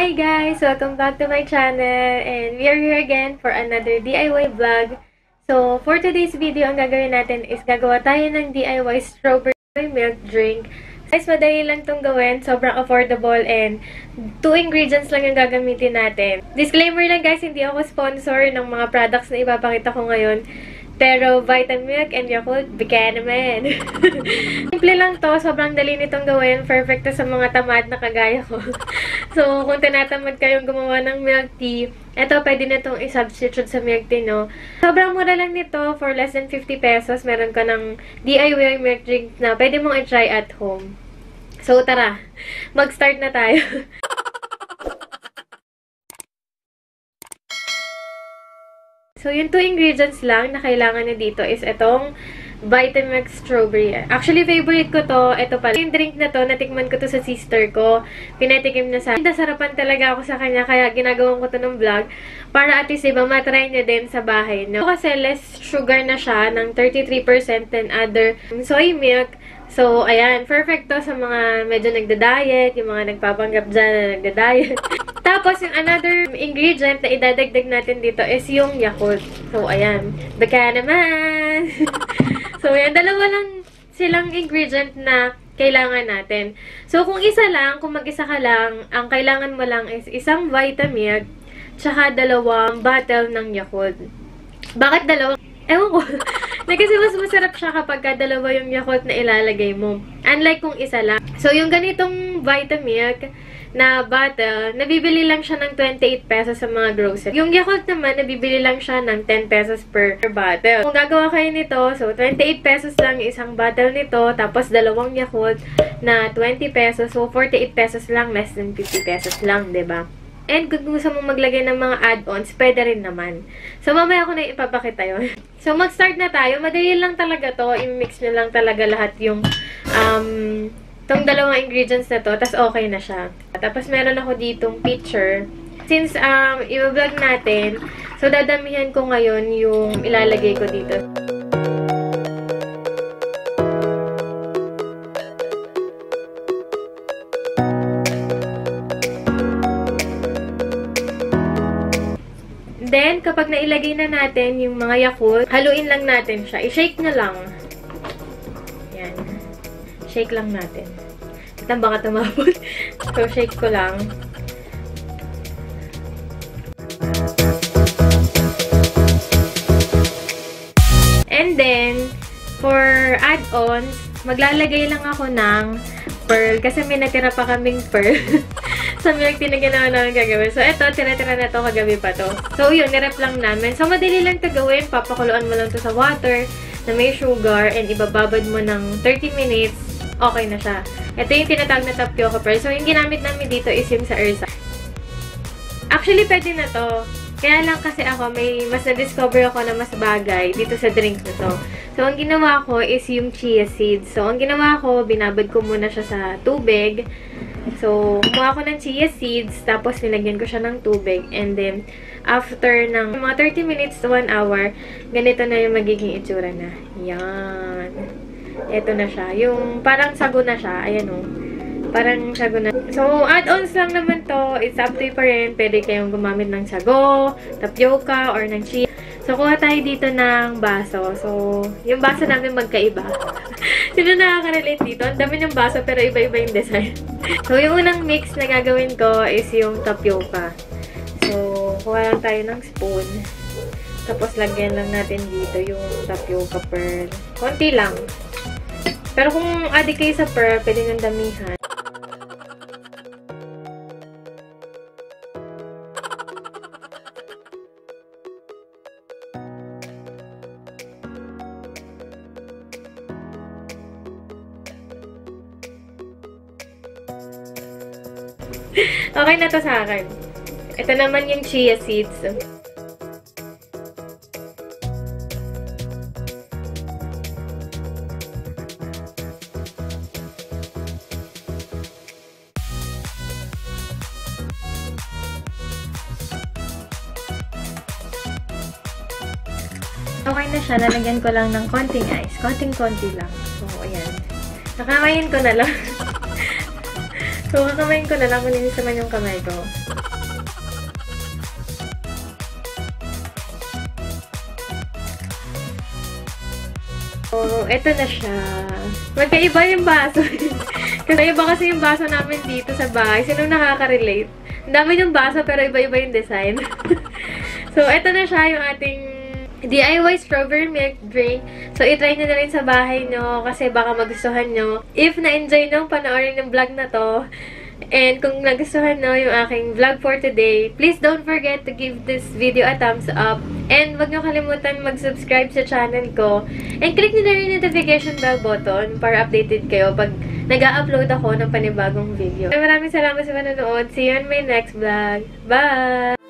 Hi guys! Welcome back to my channel and we are here again for another DIY vlog. So, for today's video, ang gagawin natin is gagawa tayo ng DIY strawberry milk drink. Guys, madali lang itong gawin. Sobrang affordable and 2 ingredients lang yung gagamitin natin. Disclaimer lang guys, hindi ako sponsor ng mga products na ipapakita ko ngayon. Pero vitamilk and yakult, bigyan naman. Simple lang to, sobrang dali nitong gawin. Perfect to sa mga tamad na kagaya ko. So, kung tinatamad kayong gumawa ng milk tea, ito pwede na itong i-substitute sa milk tea, no? Sobrang mura lang nito, for less than 50 pesos. Meron ka ng DIY milk drink na pwede mong i-try at home. So, tara, mag-start na tayo. So, yung 2 ingredients lang na kailangan na dito is itong vitamilk strawberry. Actually, favorite ko to. Ito pala. Yung drink na to, natikman ko to sa sister ko. Pinatikim na sa akin. Nasarapan talaga ako sa kanya, kaya ginagawan ko to ng vlog. Para at least, diba, matry nyo din sa bahay. No? Kasi less sugar na siya, ng 33% than other soy milk. So, ayan, perfect to sa mga medyo nagda-diet, yung mga nagpapanggap dyan na nagda-diet. Tapos, yung another ingredient na idadagdag natin dito is yung yakult. So, ayan, baka naman! So, ayan, dalawa lang silang ingredient na kailangan natin. So, kung isa lang, kung mag-isa ka lang, ang kailangan mo lang is isang vitamilk, tsaka 2 bottle ng yakult. Bakit 2? Ewan ko. Kasi mas masarap siya kapag 2 yung yakult na ilalagay mo. Unlike kung isa lang. So, yung ganitong vitamilk na bottle, nabibili lang siya ng 28 pesos sa mga grocery. Yung yakult naman, nabibili lang siya ng 10 pesos per bottle. Kung gagawa kayo nito, so 28 pesos lang isang bottle nito, tapos 2 yakult na 20 pesos. So, 48 pesos lang, less than 50 pesos lang, 'di ba? And kung gusto mong maglagay ng mga add-ons, pwede rin naman. So, mamaya ko na ipapakita yun. So, mag-start na tayo. Madali lang talaga to. I-mix nyo lang talaga lahat yung tong 2 ingredients na to. Tapos, okay na siya. Tapos, meron ako ditong pitcher. Since i-vlog natin, so, dadamihan ko ngayon yung ilalagay ko dito. Then, kapag nailagay na natin yung mga yakult, haluin lang natin siya. I-shake na lang. Yan. Shake lang natin. Ito baka tumabot. So, shake ko lang. And then, for add-ons, maglalagay lang ako ng pearl. Kasi may natira pa kaming pearl. Sa milk tea na ginawa namin gagawin. So, ito, tira-tira na to kagabi pa to. So, yun, nirep lang namin. So, madali lang to gawin. Papakuluan mo lang to sa water na may sugar and ibababad mo ng 30 minutes. Okay na siya. Ito yung tinatawag na tapioca pearl. So, yung ginamit namin dito is yung sa Ursa. Actually, pwede na to. Kaya lang kasi ako, may mas na-discover ako na mas bagay dito sa drink na to. So, ang ginawa ko is yung chia seeds. So, ang ginawa ko, binabad ko muna siya sa tubig. So, kumuha ko ng chia seeds, tapos nilagyan ko siya ng tubig. And then, after ng mga 30 minutes to 1 hour, ganito na yung magiging itsura na. Yan. Ito na siya. Yung parang sago na siya. Ayan o. Parang sago na. So, add-ons lang naman to. It's up to you pa rin. Pwede kayong gumamit ng sago, tapioca, or ng chia. So, kuha tayo dito ng baso. So, yung baso namin magkaiba. Sino nakaka-relate dito? Ang dami ng baso pero iba-iba yung design. So, yung unang mix na gagawin ko is yung tapioca. So, kuha lang tayo ng spoon. Tapos, lagyan lang natin dito yung tapioca pearl. Konti lang. Pero kung adik kayo sa pearl, pwede nang damihan. Okay na to sa akin. Ito naman yung chia seeds. Okay na siya. Lalagyan ko lang ng konting ice. Konting-konti lang. So, ayan. Nakamayin ko na lang. So, kakamayin ko na lang. Malinis naman yung kamay ko. So, eto na siya. Magkaiba yung baso. Kasi iba kasi yung baso namin dito sa bahay. Sino nakaka-relate? Ang dami yung baso pero iba-iba yung design. So, eto na siya yung ating DIY strawberry milk drink. So, itry nyo na rin sa bahay nyo kasi baka magustuhan nyo. If na-enjoy nyo panoorin yung vlog na to, and kung nagustuhan nyo yung aking vlog for today, please don't forget to give this video a thumbs up. And wag nyo kalimutan mag-subscribe sa channel ko. And click nyo na rin yung notification bell button para updated kayo pag nag-upload ako ng panibagong video. Maraming salamat sa panonood. See you on my next vlog. Bye!